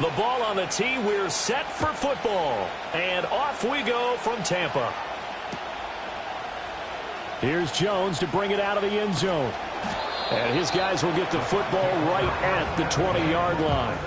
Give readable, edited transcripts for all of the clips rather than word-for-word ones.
The ball on the tee. We're set for football. And off we go from Tampa. Here's Jones to bring it out of the end zone. And his guys will get the football right at the 20-yard line.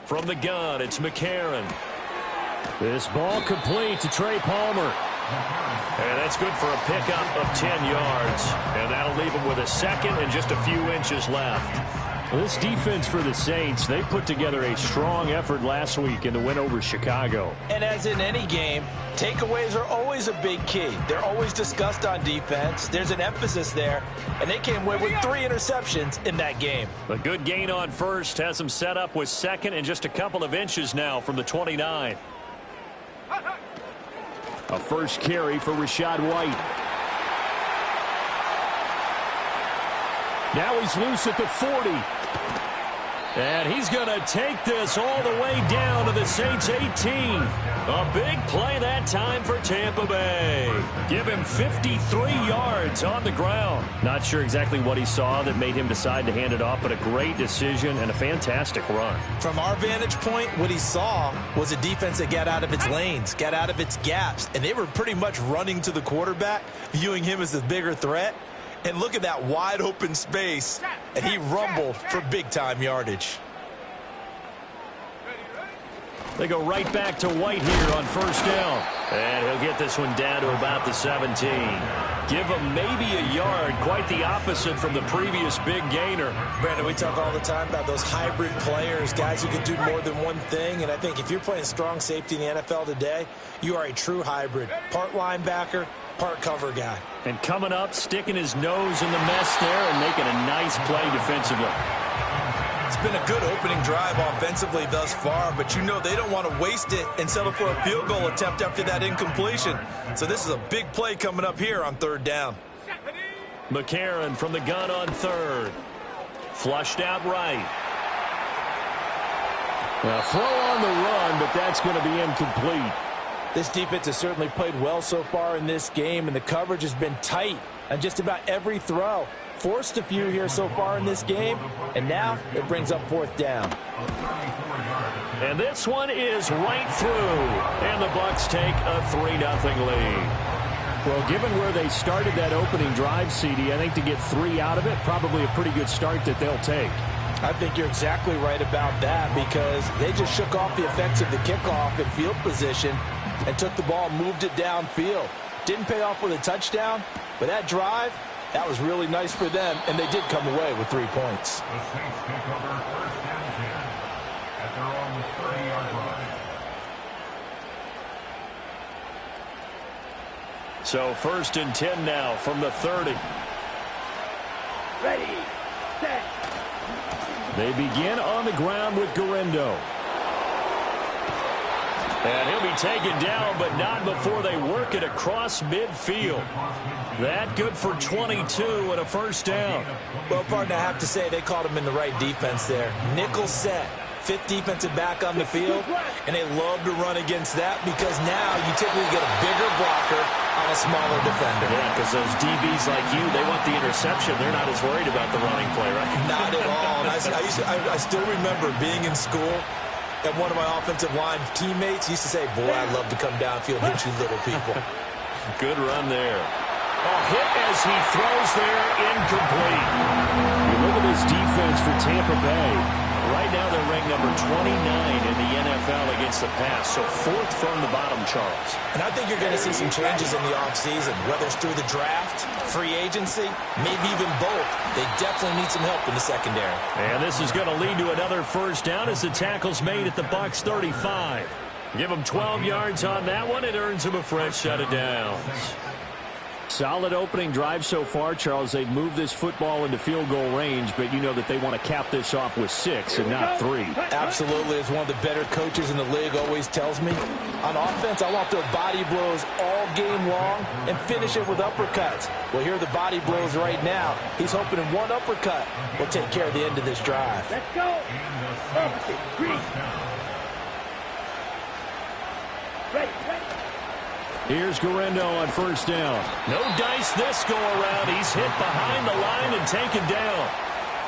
From the gun, it's McCarron. This ball complete to Trey Palmer. And that's good for a pickup of 10 yards. And that'll leave him with a second and just a few inches left. Well, this defense for the Saints, they put together a strong effort last week in the win over Chicago. And as in any game, takeaways are always a big key. They're always discussed on defense. There's an emphasis there, and they came away with 3 interceptions in that game. A good gain on first has them set up with second and just a couple of inches now from the 29. A first carry for Rachaad White. Now he's loose at the 40. And he's going to take this all the way down to the Saints 18. A big play that time for Tampa Bay. Give him 53 yards on the ground. Not sure exactly what he saw that made him decide to hand it off, but a great decision and a fantastic run. From our vantage point, what he saw was a defense that got out of its lanes, got out of its gaps, and they were pretty much running to the quarterback, viewing him as the bigger threat. And look at that wide open space, and he rumbled for big-time yardage. They go right back to White here on first down. And he'll get this one down to about the 17. Give him maybe a yard, quite the opposite from the previous big gainer. Brandon, we talk all the time about those hybrid players, guys who can do more than one thing. And I think if you're playing strong safety in the NFL today, you are a true hybrid. Part linebacker, part cover guy. And coming up, sticking his nose in the mess there and making a nice play defensively. It's been a good opening drive offensively thus far, but you know they don't want to waste it and settle for a field goal attempt after that incompletion. So this is a big play coming up here on third down. McCarron from the gun on third. Flushed out right. Well, throw on the run, but that's going to be incomplete. This defense has certainly played well so far in this game, and the coverage has been tight on just about every throw. Forced a few here so far in this game, and now it brings up fourth down. And this one is right through, and the Bucs take a 3-0 lead. Well, given where they started that opening drive, CD, I think to get 3 out of it, probably a pretty good start that they'll take. I think you're exactly right about that because they just shook off the effects of the kickoff in field position and took the ball, moved it downfield. Didn't pay off with a touchdown, but that drive, that was really nice for them, and they did come away with 3 points. The Saints take over first down 10 at their own 30-yard line. So first and 10 now from the 30. Ready, set. They begin on the ground with Guerendo. And he'll be taken down, but not before they work it across midfield. That good for 22 and a first down. Well, partner, I have to say they called him in the right defense there. Nickel set, 5th defensive back on the field, and they love to run against that because now you typically get a bigger blocker on a smaller defender. Yeah, because those DBs like you, they want the interception. They're not as worried about the running play, right? Not at all. And I still remember being in school, and one of my offensive line teammates used to say, boy, I'd love to come downfield and hit you little people. Good run there. A hit as he throws there, incomplete. You look at this defense for Tampa Bay. Right now they're ranked number 29 in the NFL NFL against the pass, so fourth from the bottom, Charles. And I think you're going to see some changes in the offseason, whether it's through the draft, free agency, maybe even both. They definitely need some help in the secondary. And this is going to lead to another first down as the tackle's made at the Bucs 35. Give them 12 yards on that one. It earns them a fresh set of downs. Solid opening drive so far, Charles. They've moved this football into field goal range, but you know that they want to cap this off with 6 and not 3. Absolutely. As one of the better coaches in the league always tells me, on offense, I want their body blows all game long and finish it with uppercuts. Well, here are the body blows right now. He's hoping in one uppercut will take care of the end of this drive. Let's go. Ready. Here's Guerrero on first down. No dice this go-around. He's hit behind the line and taken down.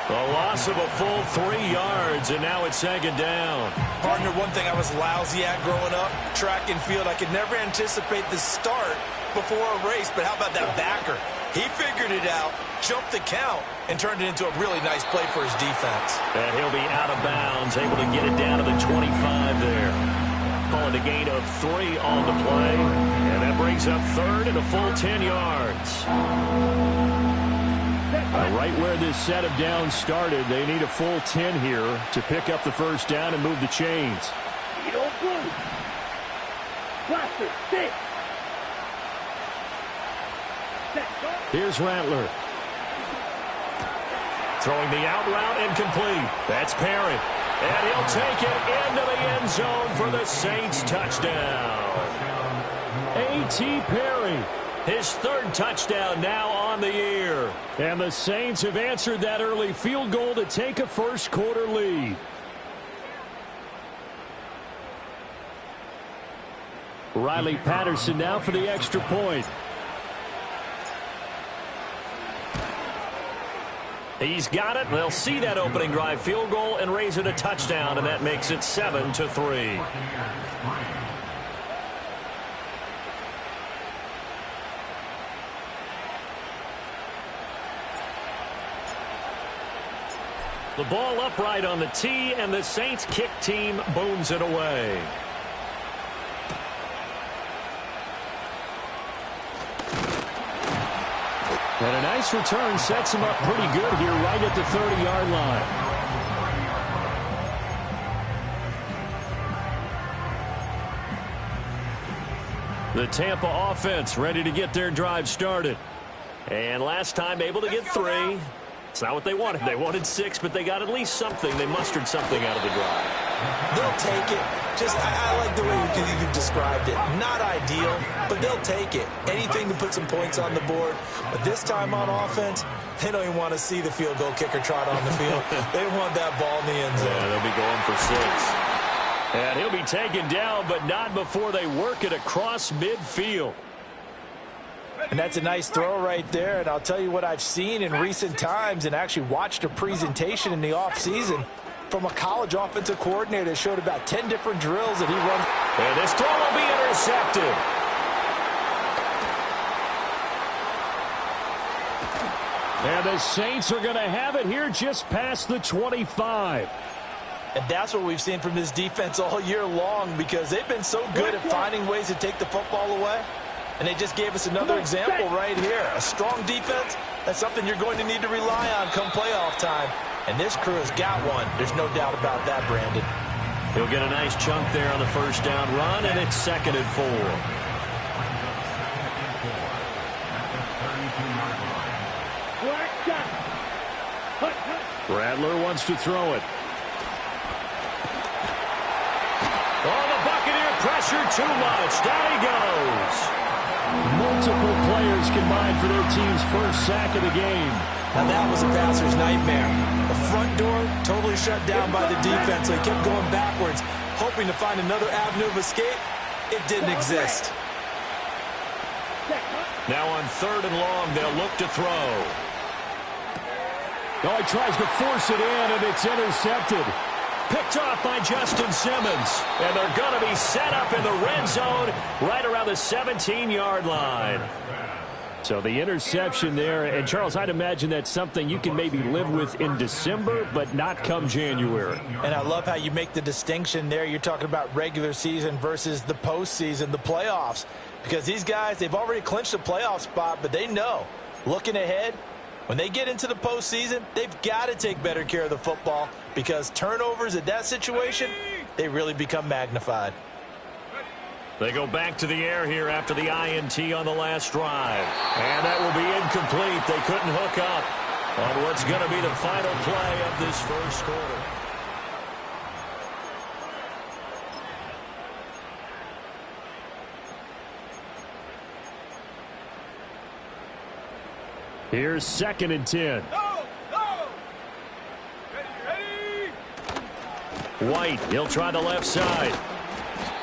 A loss of a full 3 yards, and now it's second down. Partner, one thing I was lousy at growing up, track and field, I could never anticipate the start before a race, but how about that backer? He figured it out, jumped the count, and turned it into a really nice play for his defense. And he'll be out of bounds, able to get it down to the 25 there. Calling a gain of 3 on the play. And that brings up third and a full 10 yards. Right where this set of downs started, they need a full 10 here to pick up the first down and move the chains. You don't move. Cluster, stick. Here's Rattler. Throwing the out route incomplete. That's Parrott. And he'll take it into the end zone for the Saints touchdown. A.T. Perry, his third touchdown now on the year. And the Saints have answered that early field goal to take a first quarter lead. Riley Patterson now for the extra point. He's got it. They'll see that opening drive field goal and raise it a touchdown, and that makes it 7-3. The ball upright on the tee, and the Saints kick team booms it away. And a nice return sets him up pretty good here right at the 30-yard line. The Tampa offense ready to get their drive started. And last time able to get 3. It's not what they wanted. They wanted 6, but they got at least something. They mustered something out of the drive. They'll take it. I like the way you described it. Not ideal, but they'll take it. Anything to put some points on the board. But this time on offense, they don't even want to see the field goal kicker trot on the field. They want that ball in the end zone. Yeah, they'll be going for 6. And he'll be taken down, but not before they work it across midfield. And that's a nice throw right there. And I'll tell you what I've seen in recent times and actually watched a presentation in the offseason from a college offensive coordinator that showed about 10 different drills that he runs. And this throw will be intercepted. And the Saints are going to have it here just past the 25. And that's what we've seen from this defense all year long, because they've been so good at finding ways to take the football away. And they just gave us another example right here. A strong defense, that's something you're going to need to rely on come playoff time. And this crew has got one. There's no doubt about that, Brandon. He'll get a nice chunk there on the first down run, and it's 2nd and 4. Rattler wants to throw it. Oh, the Buccaneer pressure too much. Down he goes. Multiple players combined for their team's first sack of the game. Now that was a passer's nightmare. The front door totally shut down by the defense, so he kept going backwards, hoping to find another avenue of escape. It didn't exist. Now on 3rd and long, they'll look to throw. Oh, he tries to force it in, and it's intercepted. Picked off by Justin Simmons. And they're going to be set up in the red zone right around the 17-yard line. So the interception there, and Charles, I'd imagine that's something you can maybe live with in December, but not come January. And I love how you make the distinction there. You're talking about regular season versus the postseason, the playoffs. Because these guys, they've already clinched a playoff spot, but they know, looking ahead, when they get into the postseason, they've got to take better care of the football because turnovers at that situation, they really become magnified. They go back to the air here after the INT on the last drive. And that will be incomplete. They couldn't hook up on what's going to be the final play of this first quarter. Here's 2nd and 10. White, he'll try the left side.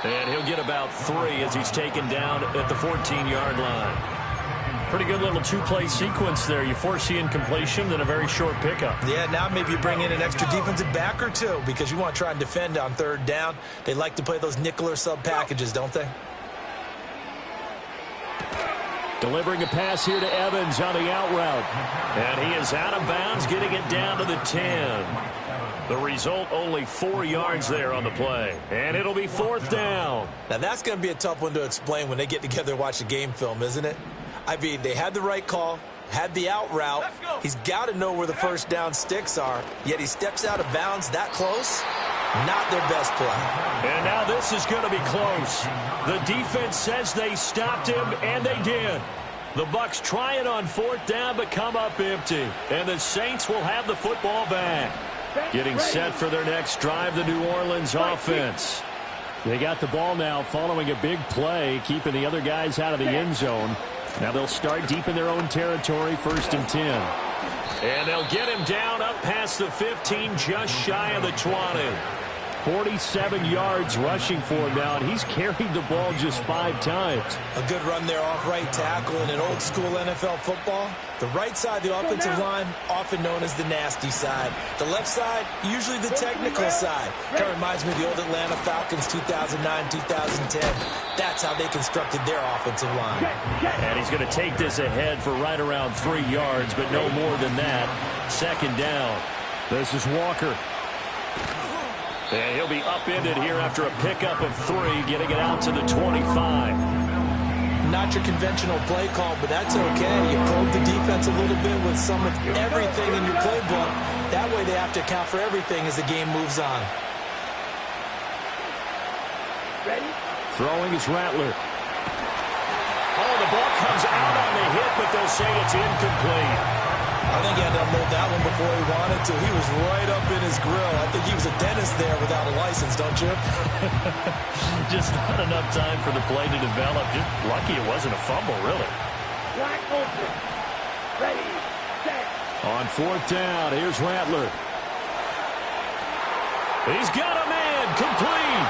And he'll get about 3 as he's taken down at the 14-yard line. Pretty good little two-play sequence there. You foresee incompletion, then a very short pickup. Yeah, now maybe you bring in an extra defensive back or two because you want to try and defend on 3rd down. They like to play those nickel or sub packages, don't they? Delivering a pass here to Evans on the out route. And he is out of bounds, getting it down to the 10. The result, only 4 yards there on the play. And it'll be 4th down. Now, that's going to be a tough one to explain when they get together and watch the game film, isn't it? I mean, they had the right call, had the out route. He's got to know where the first down sticks are, yet he steps out of bounds that close. Not their best play. And now this is going to be close. The defense says they stopped him, and they did. The Bucs try it on 4th down, but come up empty. And the Saints will have the football back. Getting set for their next drive, the New Orleans offense. They got the ball now following a big play, keeping the other guys out of the end zone. Now they'll start deep in their own territory, 1st and 10. And they'll get him down up past the 15, just shy of the 20. 47 yards rushing for him now, and he's carried the ball just 5 times. A good run there off right tackle in an old school NFL football. The right side of the offensive line, often known as the nasty side. The left side, usually the technical side. Kind of reminds me of the old Atlanta Falcons 2009-2010. That's how they constructed their offensive line. And he's going to take this ahead for right around 3 yards, but no more than that. 2nd down. This is Walker. And he'll be upended here after a pickup of 3, getting it out to the 25. Not your conventional play call, but that's okay. You probe the defense a little bit with some of everything in your playbook. That way they have to account for everything as the game moves on. Ready? Throwing is Rattler. Oh, the ball comes out on the hit, but they'll say it's incomplete. I think he had to unload that one before he wanted to. He was right up in his grill. I think he was a dentist there without a license, don't you? Just not enough time for the play to develop. Just lucky it wasn't a fumble, really. Wide open. Ready, set. On 4th down, here's Rattler. He's got a man, complete.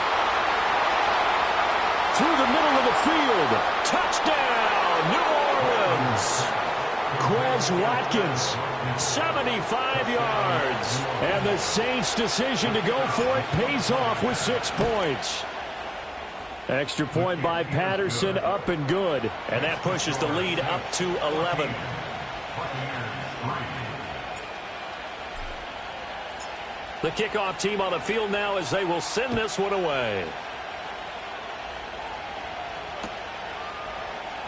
Through the middle of the field. Touchdown, New Orleans. Quez Watkins, 75 yards. And the Saints' decision to go for it pays off with 6 points. Extra point by Patterson, up and good. And that pushes the lead up to 11. The kickoff team on the field now as they will send this one away.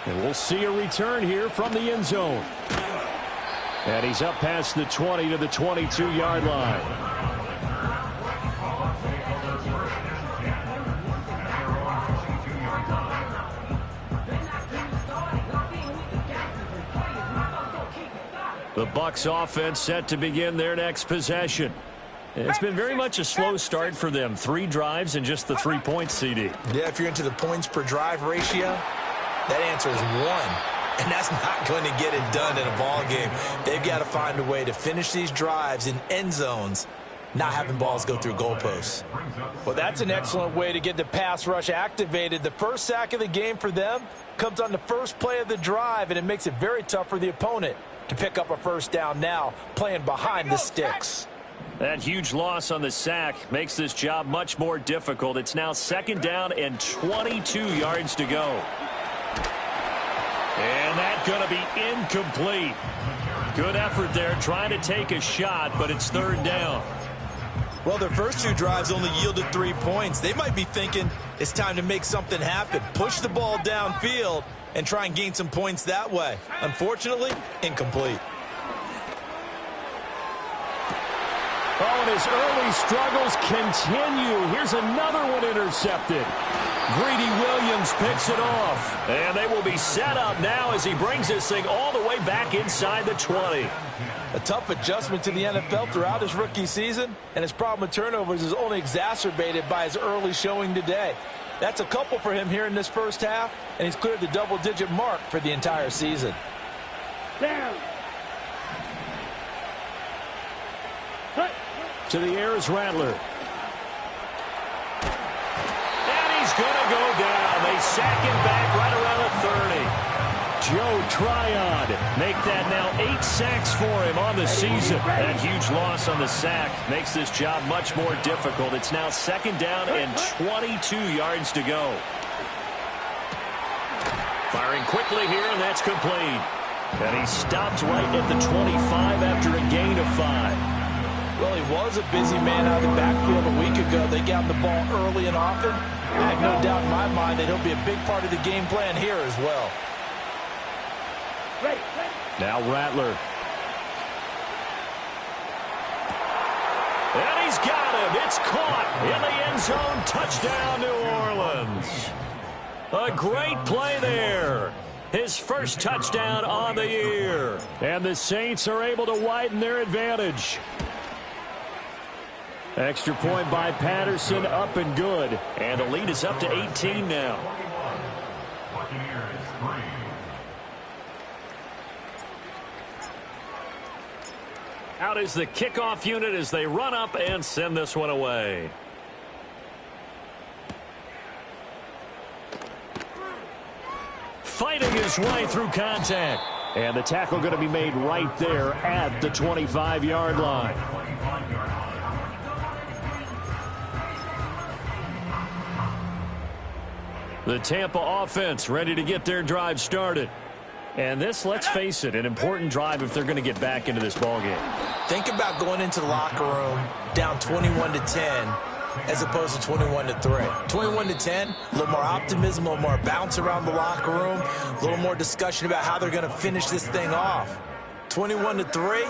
And we'll see a return here from the end zone. And he's up past the 20 to the 22-yard line. The Bucs offense set to begin their next possession. It's been very much a slow start for them. 3 drives and just the 3 points, CD. Yeah, if you're into the points per drive ratio, that answer is 1. And that's not going to get it done in a ball game. They've got to find a way to finish these drives in end zones, not having balls go through goalposts. Well, that's an excellent way to get the pass rush activated. The first sack of the game for them comes on the first play of the drive, and it makes it very tough for the opponent to pick up a first down now, playing behind the sticks. That huge loss on the sack makes this job much more difficult. It's now 2nd down and 22 yards to go. And that's going to be incomplete. Good effort there trying to take a shot, but it's third down. Well, their first two drives only yielded 3 points. They might be thinking it's time to make something happen. Push the ball downfield and try and gain some points that way. Unfortunately, incomplete. Oh, and his early struggles continue. Here's another one intercepted. Greedy Williams picks it off. And they will be set up now as he brings this thing all the way back inside the 20. A tough adjustment to the NFL throughout his rookie season, and his problem with turnovers is only exacerbated by his early showing today. That's a couple for him here in this first half, and he's cleared the double-digit mark for the entire season. Down. To the air is Rattler. And he's going to go down. They sack him back right around the 30. Joe Tryon make that now 8 sacks for him on the season. That huge loss on the sack makes this job much more difficult. It's now second down and 22 yards to go. Firing quickly here, and that's complete. And he stopped right at the 25 after a gain of 5. Well, he was a busy man out of the backfield a week ago. They got the ball early and often. I have no doubt in my mind that he'll be a big part of the game plan here as well. Now Rattler. And he's got him. It's caught in the end zone. Touchdown, New Orleans. A great play there. His first touchdown on the year. And the Saints are able to widen their advantage. Extra point by Patterson, up and good. And the lead is up to 18 now. Out is the kickoff unit as they run up and send this one away. Fighting his way through contact. And the tackle going to be made right there at the 25-yard line. The Tampa offense ready to get their drive started. And this, let's face it, an important drive if they're going to get back into this ballgame. Think about going into the locker room down 21-10 as opposed to 21-3. 21-10, a little more optimism, a little more bounce around the locker room, a little more discussion about how they're going to finish this thing off. 21-3,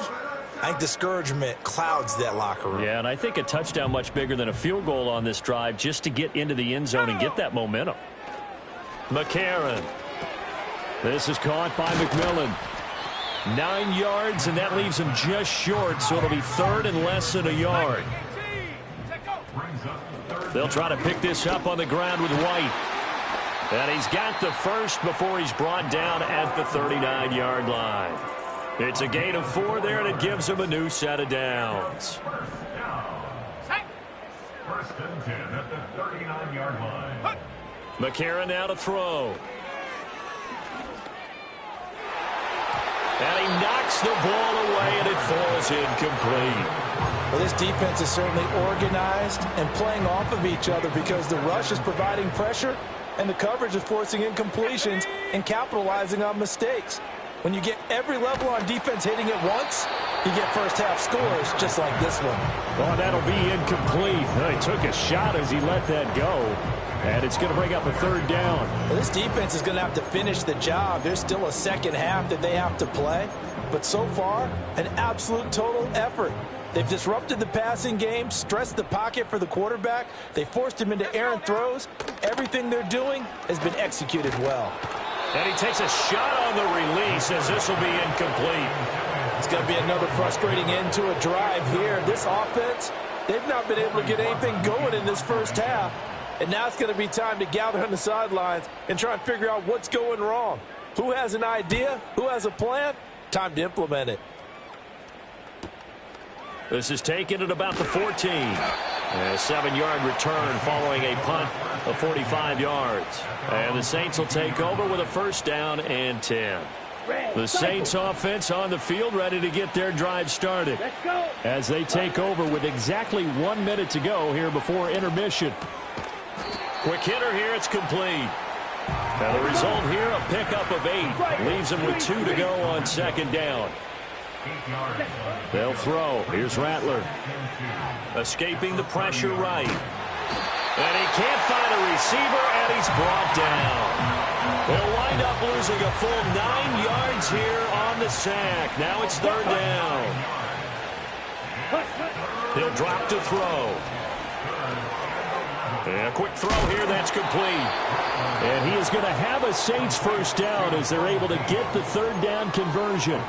I think discouragement clouds that locker room. Yeah, and I think a touchdown much bigger than a field goal on this drive just to get into the end zone and get that momentum. McCarron. This is caught by McMillan. 9 yards, and that leaves him just short, so it'll be third and less than a yard. They'll try to pick this up on the ground with White. And he's got the first before he's brought down at the 39-yard line. It's a gain of 4 there, and it gives him a new set of downs. First and 10 at the 39-yard line. McCarron now to throw. And he knocks the ball away, and it falls incomplete. Well, this defense is certainly organized and playing off of each other because the rush is providing pressure and the coverage is forcing incompletions and capitalizing on mistakes. When you get every level on defense hitting it once, you get first-half scores just like this one. Oh, that'll be incomplete. He took a shot as he let that go. And it's going to bring up a third down. Well, this defense is going to have to finish the job. There's still a second half that they have to play. But so far, an absolute total effort. They've disrupted the passing game, stressed the pocket for the quarterback. They forced him into errant throws. Everything they're doing has been executed well. And he takes a shot on the release as this will be incomplete. It's going to be another frustrating end to a drive here. This offense, they've not been able to get anything going in this first half. And now it's going to be time to gather on the sidelines and try and figure out what's going wrong. Who has an idea? Who has a plan? Time to implement it. This is taken at about the 14. A 7-yard return following a punt of 45 yards. And the Saints will take over with a first down and 10. The Saints offense on the field ready to get their drive started. As they take over with exactly 1 minute to go here before intermission. Quick hitter here, it's complete. And the result here, a pickup of 8. Leaves him with 2 to go on second down. They'll throw. Here's Rattler. Escaping the pressure right. And he can't find a receiver, and he's brought down. They'll wind up losing a full 9 yards here on the sack. Now it's third down. He'll drop to throw. And a quick throw here, that's complete. And he is going to have a Saints first down as they're able to get the third down conversion.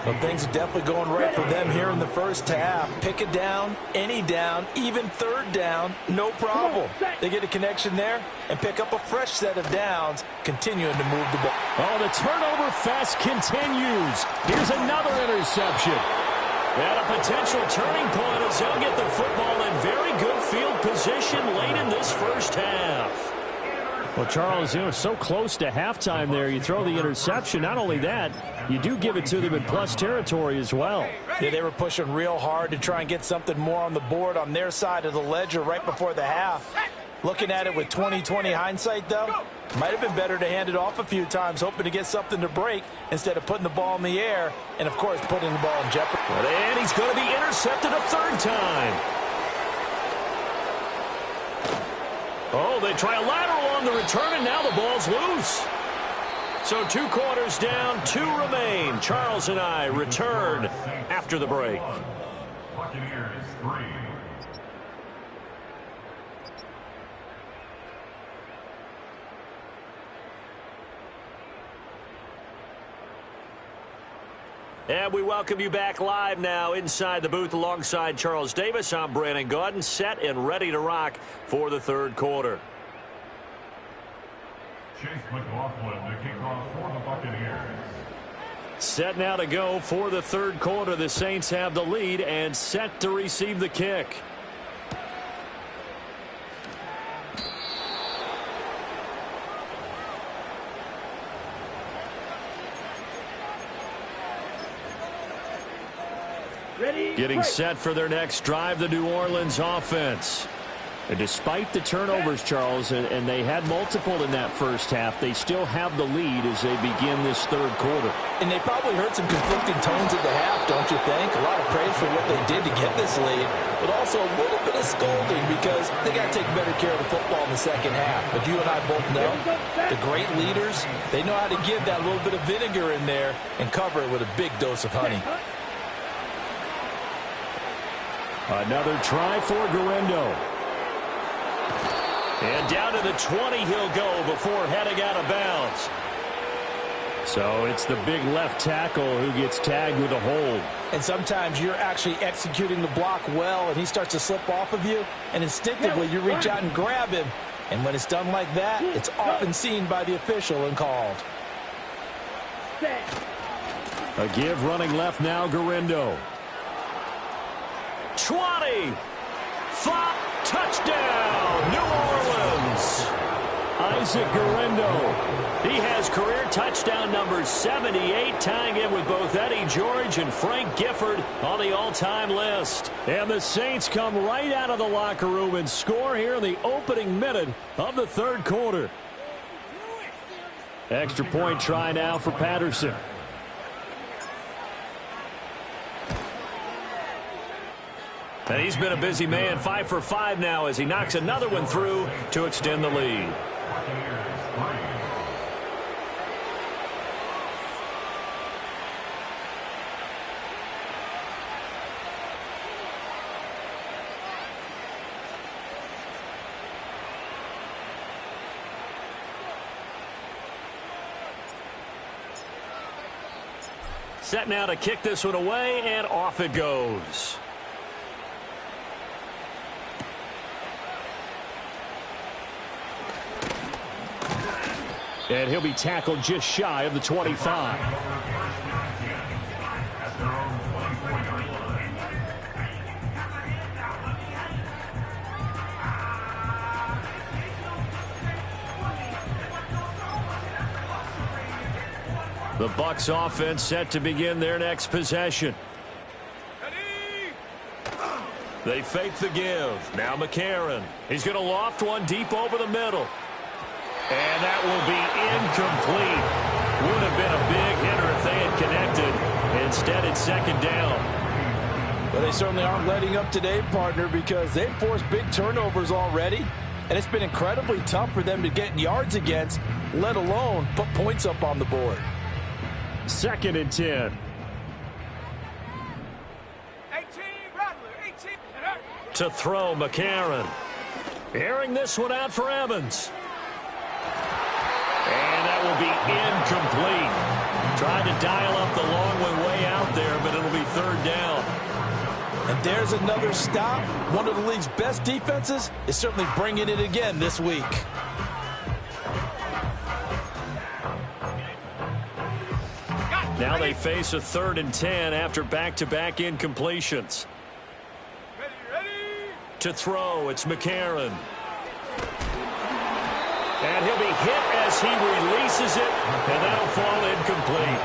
Well, things are definitely going right for them here in the first half. Pick it down, any down, even third down, no problem. They get a connection there and pick up a fresh set of downs, continuing to move the ball. Oh, the turnover fest continues. Here's another interception. And a potential turning point as they'll get the football in very good field position late in this first half. Well, Charles, you know, so close to halftime there. You throw the interception. Not only that, you do give it to them in plus territory as well. Yeah, they were pushing real hard to try and get something more on the board on their side of the ledger right before the half. Looking at it with 20/20 hindsight, though, might have been better to hand it off a few times, hoping to get something to break instead of putting the ball in the air and, of course, putting the ball in jeopardy. And he's going to be intercepted a third time. Oh, they try a lateral on the return, and now the ball's loose. So 2 quarters down, 2 remain. Charles and I return after the break. Buccaneers 3. And we welcome you back live now inside the booth alongside Charles Davis. I'm Brandon Gaudin, set and ready to rock for the third quarter. Chase McLaughlin to kick off for the Buccaneers. Set now to go for the third quarter. The Saints have the lead and set to receive the kick. Getting set for their next drive, the New Orleans offense. And despite the turnovers, Charles, and they had multiple in that first half, they still have the lead as they begin this third quarter. And they probably heard some conflicting tones at the half, don't you think? A lot of praise for what they did to get this lead, but also a little bit of scolding because they got to take better care of the football in the second half. But you and I both know the great leaders, they know how to give that little bit of vinegar in there and cover it with a big dose of honey. Another try for Guerrero. And down to the 20 he'll go before heading out of bounds. So it's the big left tackle who gets tagged with a hold. And sometimes you're actually executing the block well, and he starts to slip off of you, and instinctively you reach out and grab him. And when it's done like that, it's often seen by the official and called. A give running left now, Guerrero. 20. 5. Touchdown, New Orleans. Isaac Guerrero. He has career touchdown number 78, tying in with both Eddie George and Frank Gifford on the all-time list. And the Saints come right out of the locker room and score here in the opening minute of the third quarter. Extra point try now for Patterson. And he's been a busy man, 5 for 5 now as he knocks another one through to extend the lead. Set now to kick this one away, and off it goes. And he'll be tackled just shy of the 25. The Bucs offense set to begin their next possession. They fake the give. Now McCarron. He's going to loft one deep over the middle. And that will be incomplete. Would have been a big hitter if they had connected. Instead, it's second down. Well, they certainly aren't letting up today, partner, because they've forced big turnovers already. And it's been incredibly tough for them to get yards against, let alone put points up on the board. 2nd and 10. 18, Rattler, 18. To throw, McCarron. Airing this one out for Evans. And that will be incomplete. Tried to dial up the long way out there, but it'll be 3rd down. And there's another stop. One of the league's best defenses is certainly bringing it again this week. Now they face a 3rd and 10 after back-to-back incompletions. Ready. To throw, it's McCarron. And he'll be hit as he releases it, and that'll fall incomplete.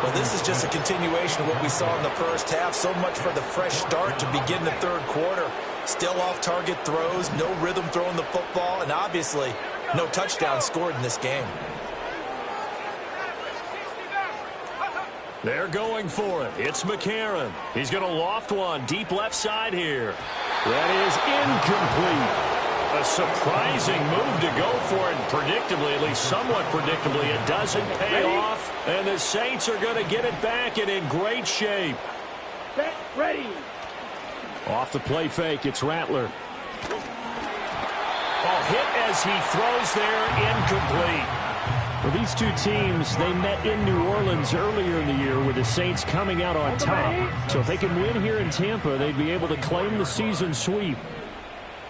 Well, this is just a continuation of what we saw in the first half. So much for the fresh start to begin the 3rd quarter. Still off-target throws, no rhythm throwing the football, and obviously no touchdown scored in this game. They're going for it. It's McCarron. He's going to loft one deep left side here. That is incomplete. A surprising move to go for it, and predictably, at least somewhat predictably, it doesn't pay off, and the Saints are going to get it back and in great shape. Set, ready. Off the play fake, it's Rattler. Oh, hit as he throws there, incomplete. Well, these two teams, they met in New Orleans earlier in the year with the Saints coming out on top. So if they can win here in Tampa, they'd be able to claim the season sweep.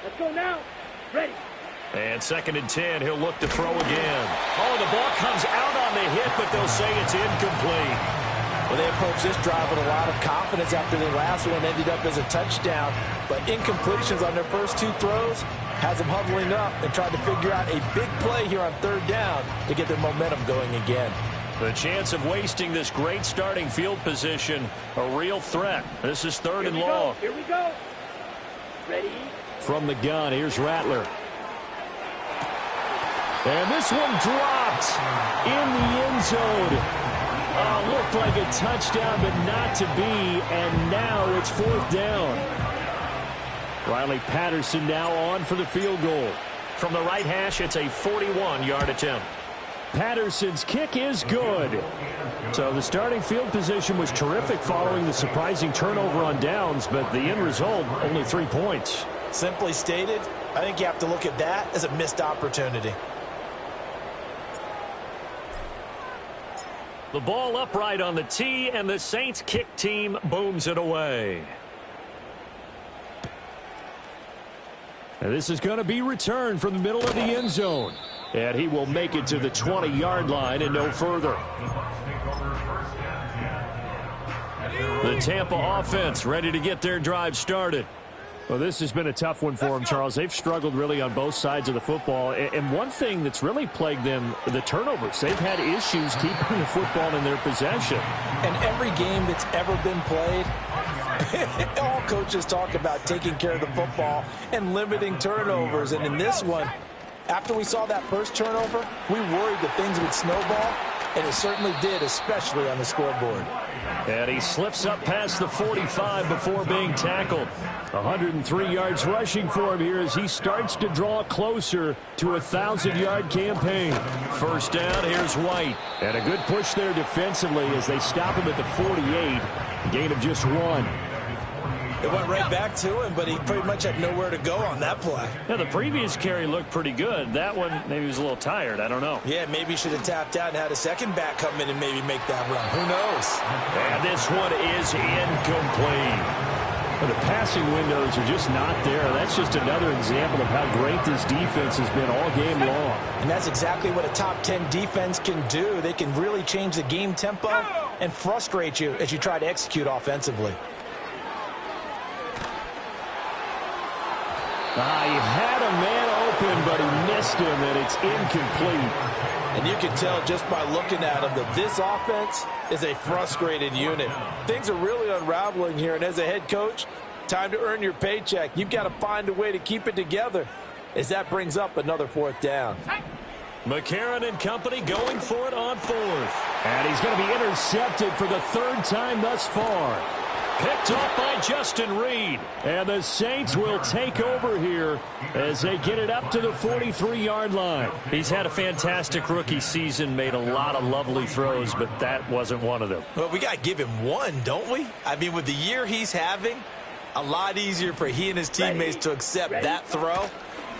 Let's go now. Ready. And 2nd and 10, he'll look to throw again. Oh, the ball comes out on the hit, but they'll say it's incomplete. Well, they approached this drive with a lot of confidence after the last one ended up as a touchdown. But incompletions on their first 2 throws has them huddling up and trying to figure out a big play here on 3rd down to get their momentum going again. The chance of wasting this great starting field position, a real threat. This is 3rd and long. Here we go. Ready. From the gun, here's Rattler. And this one dropped in the end zone. Looked like a touchdown, but not to be, and now it's 4th down. Riley Patterson now on for the field goal. From the right hash, it's a 41-yard attempt. Patterson's kick is good. So the starting field position was terrific following the surprising turnover on downs, but the end result, only 3 points. Simply stated, I think you have to look at that as a missed opportunity. The ball upright on the tee, and the Saints kick team booms it away. And this is going to be returned from the middle of the end zone. And he will make it to the 20-yard line and no further. The Tampa offense ready to get their drive started. Well, this has been a tough one for them, Charles. They've struggled really on both sides of the football. And one thing that's really plagued them, the turnovers. They've had issues keeping the football in their possession. And every game that's ever been played, all coaches talk about taking care of the football and limiting turnovers. And in this one, after we saw that first turnover, we worried that things would snowball, and it certainly did, especially on the scoreboard. And he slips up past the 45 before being tackled. 103 yards rushing for him here as he starts to draw closer to a 1,000-yard campaign. First down, here's White. And a good push there defensively as they stop him at the 48. Gain of just 1. It went right back to him, but he pretty much had nowhere to go on that play. Yeah, the previous carry looked pretty good. That one, maybe he was a little tired. I don't know. Yeah, maybe he should have tapped out and had a second back come in and maybe make that run. Who knows? And this one is incomplete. Well, the passing windows are just not there. That's just another example of how great this defense has been all game long. And that's exactly what a top 10 defense can do. They can really change the game tempo and frustrate you as you try to execute offensively. He had a man open, but he missed him, and it's incomplete. And you can tell just by looking at him that this offense is a frustrated unit. Things are really unraveling here, and as a head coach, time to earn your paycheck. You've got to find a way to keep it together as that brings up another 4th down. McCarron and company going for it on fourth. And he's going to be intercepted for the third time thus far. Picked off by Justin Reed. And the Saints will take over here as they get it up to the 43-yard line. He's had a fantastic rookie season, made a lot of lovely throws, but that wasn't one of them. Well, we got to give him one, don't we? I mean, with the year he's having, a lot easier for he and his teammates to accept that throw,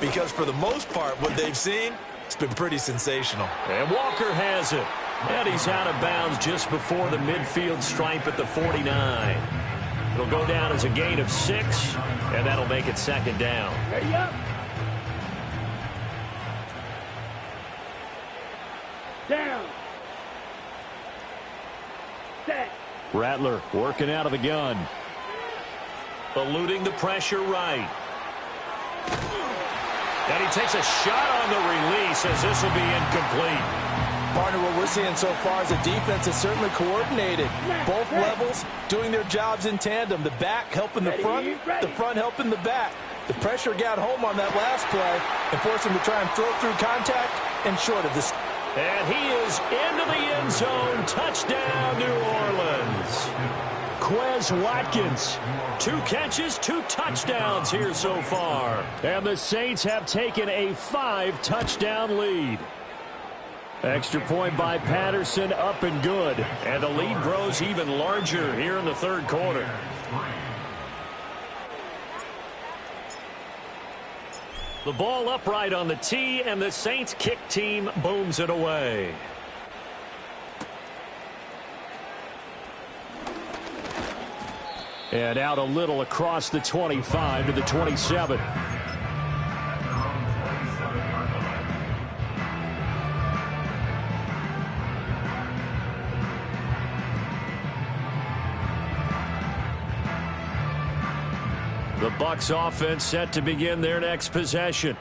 because for the most part, what they've seen, it's been pretty sensational. And Walker has it. And he's out of bounds just before the midfield stripe at the 49. It'll go down as a gain of 6, and that'll make it second down. Ready up. Down. Set. Rattler working out of the gun. Eluding the pressure right. And he takes a shot on the release as this will be incomplete. Partner, what we're seeing so far is the defense is certainly coordinated. Both levels doing their jobs in tandem. The back helping the front helping the back. The pressure got home on that last play and forced him to try and throw through contact and short of this. And he is into the end zone. Touchdown, New Orleans. Quez Watkins. 2 catches, 2 touchdowns here so far. And the Saints have taken a 5-touchdown lead. Extra point by Patterson, up and good. And the lead grows even larger here in the third quarter. The ball upright on the tee, and the Saints kick team booms it away. And out a little across the 25 to the 27. The Bucs offense set to begin their next possession.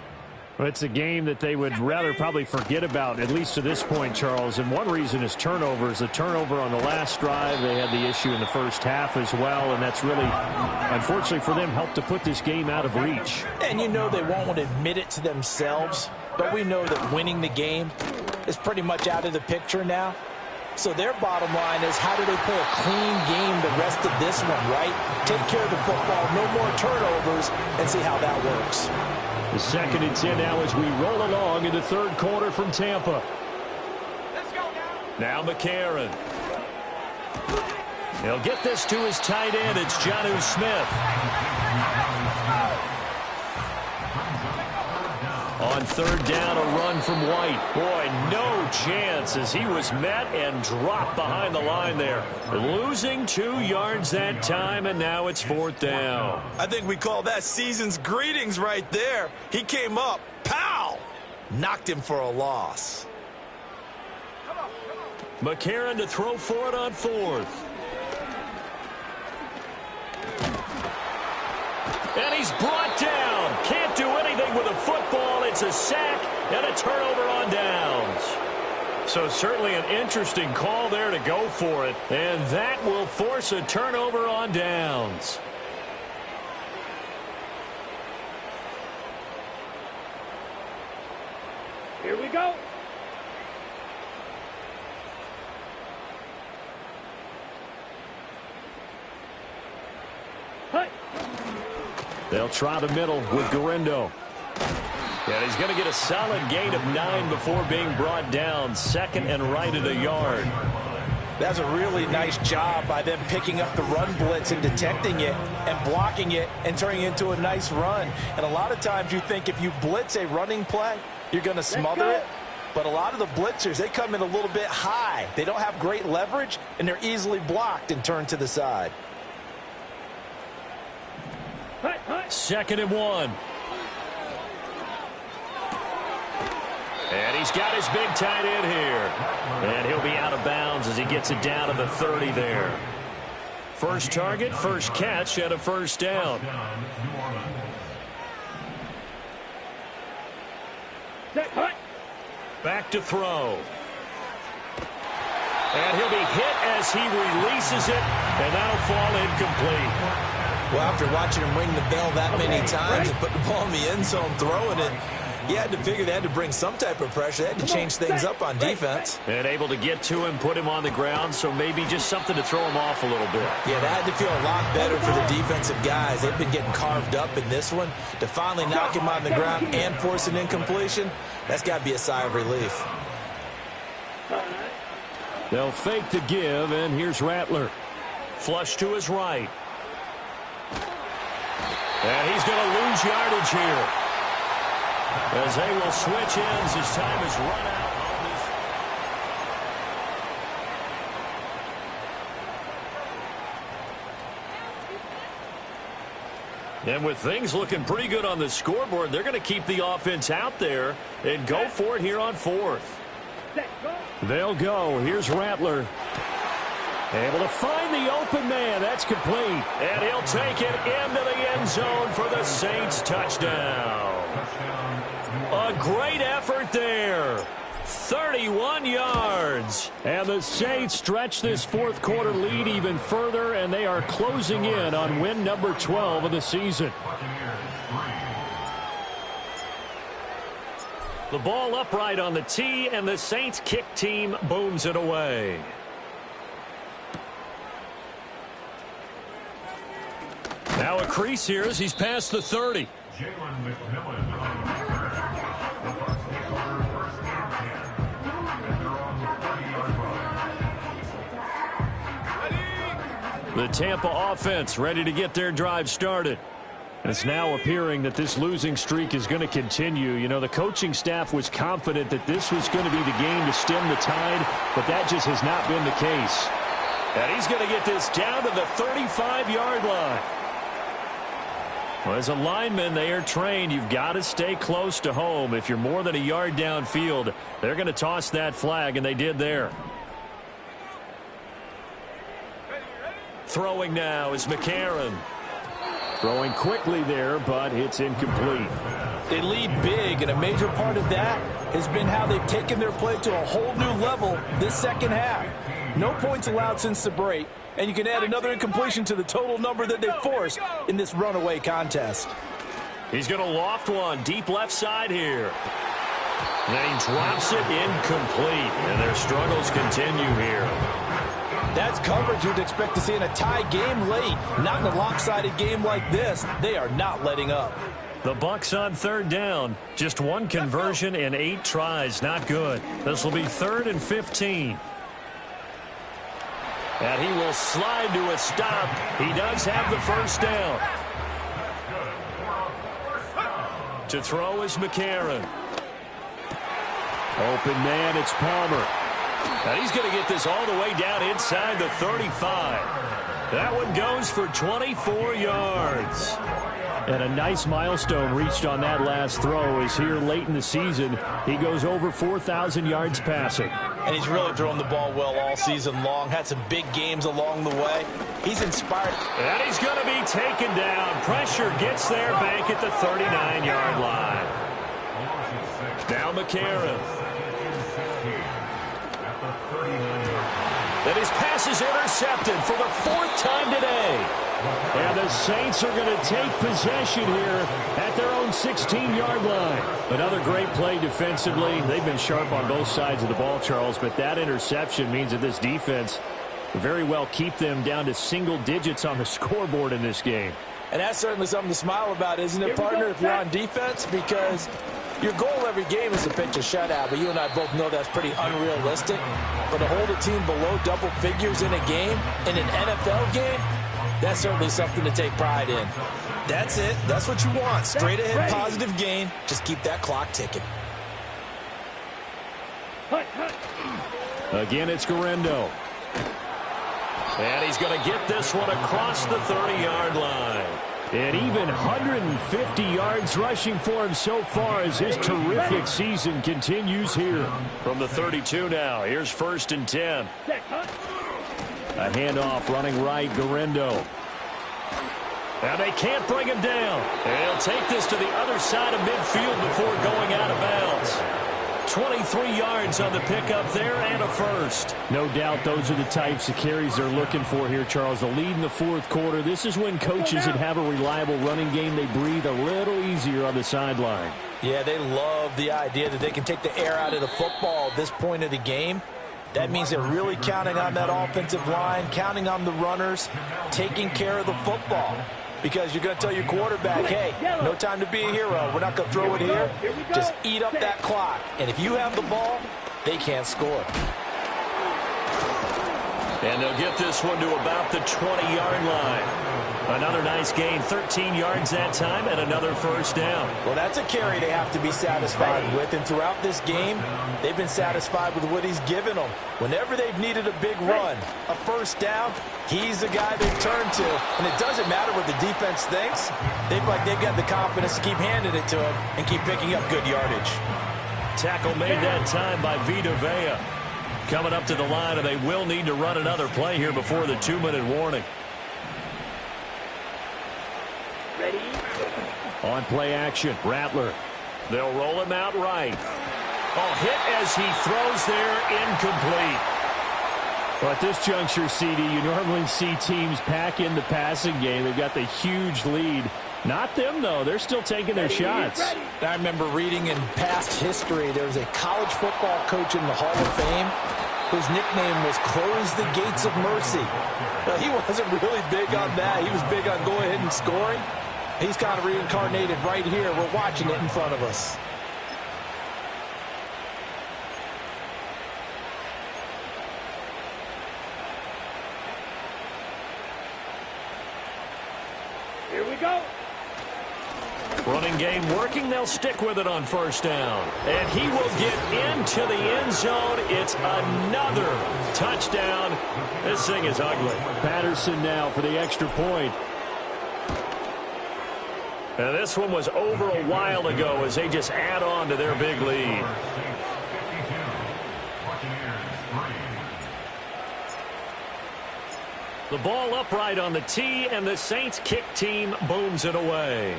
Well, it's a game that they would rather probably forget about, at least to this point, Charles. And one reason is turnovers. The turnover on the last drive, they had the issue in the first half as well. And that's really, unfortunately for them, helped to put this game out of reach. And you know they won't admit it to themselves, but we know that winning the game is pretty much out of the picture now. So their bottom line is, how do they play a clean game the rest of this one, right? Take care of the football, no more turnovers, and see how that works. The 2nd and 10 now as we roll along in the third quarter from Tampa. Let's go now McCarron. He'll get this to his tight end. It's Jonnu Smith. On third down, a run from White. Boy, no chance as he was met and dropped behind the line there. Losing 2 yards that time, and now it's 4th down. I think we call that season's greetings right there. He came up, pow! Knocked him for a loss. McCarron to throw for it on 4th. And he's brought down. Can't do anything with a football. It's a sack and a turnover on downs. So certainly an interesting call there to go for it. And that will force a turnover on downs. Here we go. Hut. They'll try the middle with Garendo. And he's going to get a solid gain of 9 before being brought down. 2nd and right at a yard. That's a really nice job by them picking up the run blitz and detecting it and blocking it and turning it into a nice run. And a lot of times you think if you blitz a running play, you're going to smother it. But a lot of the blitzers, they come in a little bit high. They don't have great leverage, and they're easily blocked and turned to the side. 2nd and 1. And he's got his big tight end here. And he'll be out of bounds as he gets it down to the 30 there. First target, first catch, and a first down. Back to throw. And he'll be hit as he releases it, and that'll fall incomplete. Well, after watching him ring the bell that many times and put the ball in the end zone, throwing it, You had to figure they had to bring some type of pressure. They had to change things up on defense. And able to get to him, put him on the ground, so maybe just something to throw him off a little bit. Yeah, that had to feel a lot better for the defensive guys. They've been getting carved up in this one. To finally knock him on the ground and force an incompletion, that's got to be a sigh of relief. They'll fake the give, and here's Rattler. Flush to his right. And he's going to lose yardage here, as they will switch ends. His time is run out on this. And with things looking pretty good on the scoreboard, they're going to keep the offense out there and go for it here on fourth. They'll go. Here's Rattler. Able to find the open man. That's complete. And he'll take it into the end zone for the Saints touchdown. A great effort there. 31 yards. And the Saints stretch this fourth quarter lead even further, and they are closing in on win number 12 of the season. The ball upright on the tee, and the Saints kick team booms it away. Now a crease here as he's past the 30. The Tampa offense ready to get their drive started. And it's now appearing that this losing streak is going to continue. You know, the coaching staff was confident that this was going to be the game to stem the tide, but that just has not been the case. And he's going to get this down to the 35-yard line. Well, as a lineman, they are trained. You've got to stay close to home. If you're more than a yard downfield, they're going to toss that flag, and they did there. Throwing now is McCarron. Throwing quickly there, but it's incomplete. They lead big, and a major part of that has been how they've taken their play to a whole new level this second half. No points allowed since the break, and you can add another incompletion to the total number that they forced in this runaway contest. He's going to loft one deep left side here. Then he drops it incomplete, and their struggles continue here. That's coverage you'd expect to see in a tie game late. Not in a lopsided game like this. They are not letting up. The Bucs on third down. Just one conversion in 8 tries. Not good. This will be 3rd and 15. And he will slide to a stop. He does have the first down. To throw is McCarron. Open man, it's Palmer. And he's going to get this all the way down inside the 35. That one goes for 24 yards. And a nice milestone reached on that last throw is here late in the season. He goes over 4,000 yards passing. And he's really thrown the ball well all season long. Had some big games along the way. He's inspired. And he's going to be taken down. Pressure gets there back at the 39-yard line. Now McCarron. And his pass is intercepted for the 4th time today. And the Saints are going to take possession here at their own 16-yard line. Another great play defensively. They've been sharp on both sides of the ball, Charles, but that interception means that this defense very well keep them down to single digits on the scoreboard in this game. And that's certainly something to smile about, isn't it, partner, if you're on defense? Because your goal every game is to pitch a shutout, but you and I both know that's pretty unrealistic. But to hold a team below double figures in a game, in an NFL game, that's certainly something to take pride in. That's it. That's what you want. Straight ahead, positive gain. Just keep that clock ticking. Again, it's Garendo. And he's going to get this one across the 30-yard line. And even 150 yards rushing for him so far as his terrific season continues here. From the 32 now, here's 1st and 10. A handoff running right, Garendo. And they can't bring him down. And he'll take this to the other side of midfield before going out of bounds. 23 yards on the pickup there and a first. No doubt those are the types of carries they're looking for here, Charles. The lead in the 4th quarter. This is when coaches that have a reliable running game, they breathe a little easier on the sideline. Yeah, they love the idea that they can take the air out of the football at this point of the game. That means they're really counting on that offensive line, counting on the runners, taking care of the football. Because you're going to tell your quarterback, hey, no time to be a hero. We're not going to throw it here. Just eat up that clock. And if you have the ball, they can't score. And they'll get this one to about the 20-yard line. Another nice gain, 13 yards that time, and another first down. Well, that's a carry they have to be satisfied with. And throughout this game, they've been satisfied with what he's given them. Whenever they've needed a big run, a first down, he's the guy they've turned to. And it doesn't matter what the defense thinks. They've got the confidence to keep handing it to him and keep picking up good yardage. Tackle made that time by Vita Vea. Coming up to the line, and they will need to run another play here before the 2-minute warning. Ready? On play action, Rattler. They'll roll him out right. Hit as he throws there, incomplete. Well, at this juncture, CD, you normally see teams pack in the passing game. They've got the huge lead. Not them, though. They're still taking their shots. I remember reading in past history, there was a college football coach in the Hall of Fame whose nickname was Close the Gates of Mercy. Now, he wasn't really big on that. He was big on go ahead and scoring. He's kind of reincarnated right here. We're watching it in front of us. Here we go. Running game working. They'll stick with it on first down. And he will get into the end zone. It's another touchdown. This thing is ugly. Patterson now for the extra point. And this one was over a while ago as they just add on to their big lead. The ball upright on the tee, and the Saints kick team booms it away.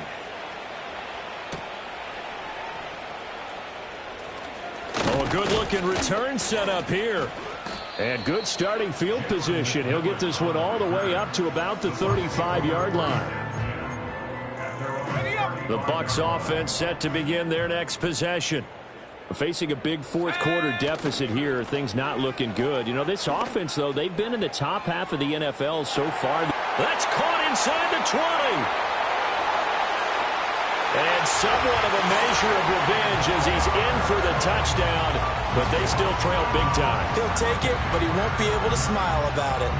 A good-looking return set up here. And good starting field position. He'll get this one all the way up to about the 35-yard line. The Bucs offense set to begin their next possession. Facing a big fourth-quarter deficit here, things not looking good. You know, this offense, though, they've been in the top half of the NFL so far. That's caught inside the 20. And somewhat of a measure of revenge as he's in for the touchdown, but they still trail big time. He'll take it, but he won't be able to smile about it.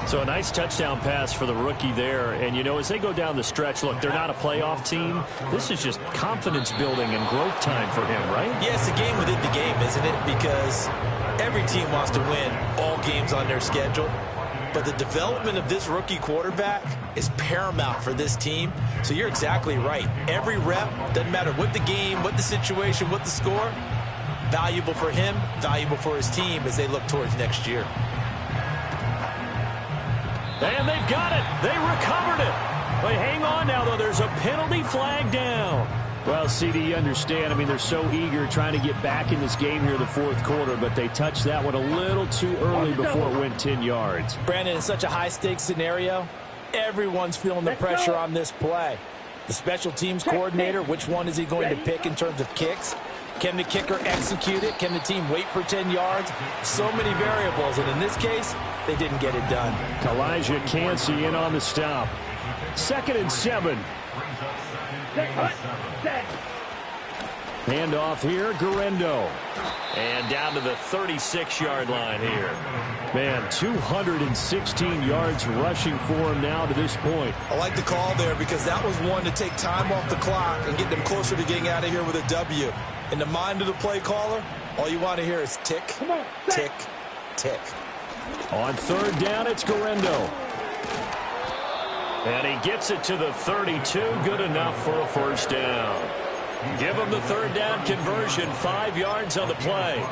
So a nice touchdown pass for the rookie there. And, you know, as they go down the stretch, look, they're not a playoff team. This is just confidence building and growth time for him, right? Yeah, it's a game within the game, isn't it? Because every team wants to win all games on their schedule. But the development of this rookie quarterback is paramount for this team. So you're exactly right. Every rep, doesn't matter what the game, what the situation, what the score, valuable for him, valuable for his team as they look towards next year. And they've got it. They recovered it. But hang on now, though. There's a penalty flag down. Well, CD, you understand. I mean, they're so eager trying to get back in this game here in the fourth quarter, but they touched that one a little too early before it went 10 yards. Brandon, in such a high-stakes scenario, everyone's feeling the pressure on this play. The special teams coordinator, which one is he going to pick in terms of kicks? Can the kicker execute it? Can the team wait for 10 yards? So many variables, and in this case, they didn't get it done. Elijah Cansey in on the stop. 2nd and 7. Handoff here, Guerrero. And down to the 36-yard line here. Man, 216 yards rushing for him now to this point. I like the call there because that was one to take time off the clock and get them closer to getting out of here with a W. In the mind of the play caller, all you want to hear is tick, tick, tick. On 3rd down, it's Guerrero. And he gets it to the 32. Good enough for a first down. Give him the 3rd down conversion. 5 yards on the play.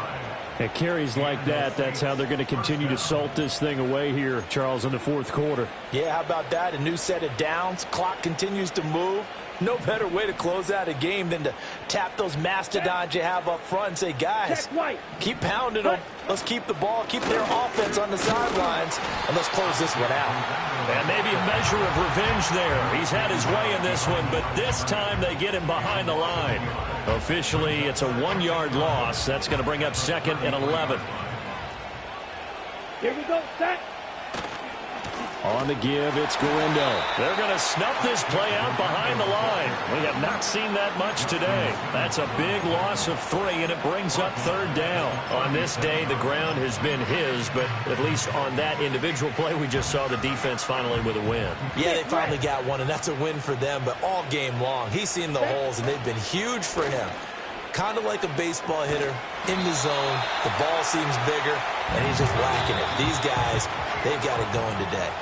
At carries like that, that's how they're going to continue to salt this thing away here, Charles, in the fourth quarter. Yeah, how about that? A new set of downs. Clock continues to move. No better way to close out a game than to tap those mastodons you have up front and say, guys, keep pounding them. Let's keep the ball, keep their offense on the sidelines, and let's close this one out. And maybe a measure of revenge there. He's had his way in this one, but this time they get him behind the line. Officially, it's a 1-yard loss. That's going to bring up 2nd and 11. Here we go, set. On the give, it's Galindo. They're going to snuff this play out behind the line. We have not seen that much today. That's a big loss of 3, and it brings up 3rd down. On this day, the ground has been his, but at least on that individual play, we just saw the defense finally with a win. Yeah, they finally got one, and that's a win for them, but all game long, he's seen the holes, and they've been huge for him. Kind of like a baseball hitter in the zone. The ball seems bigger, and he's just whacking it. These guys, they've got it going today.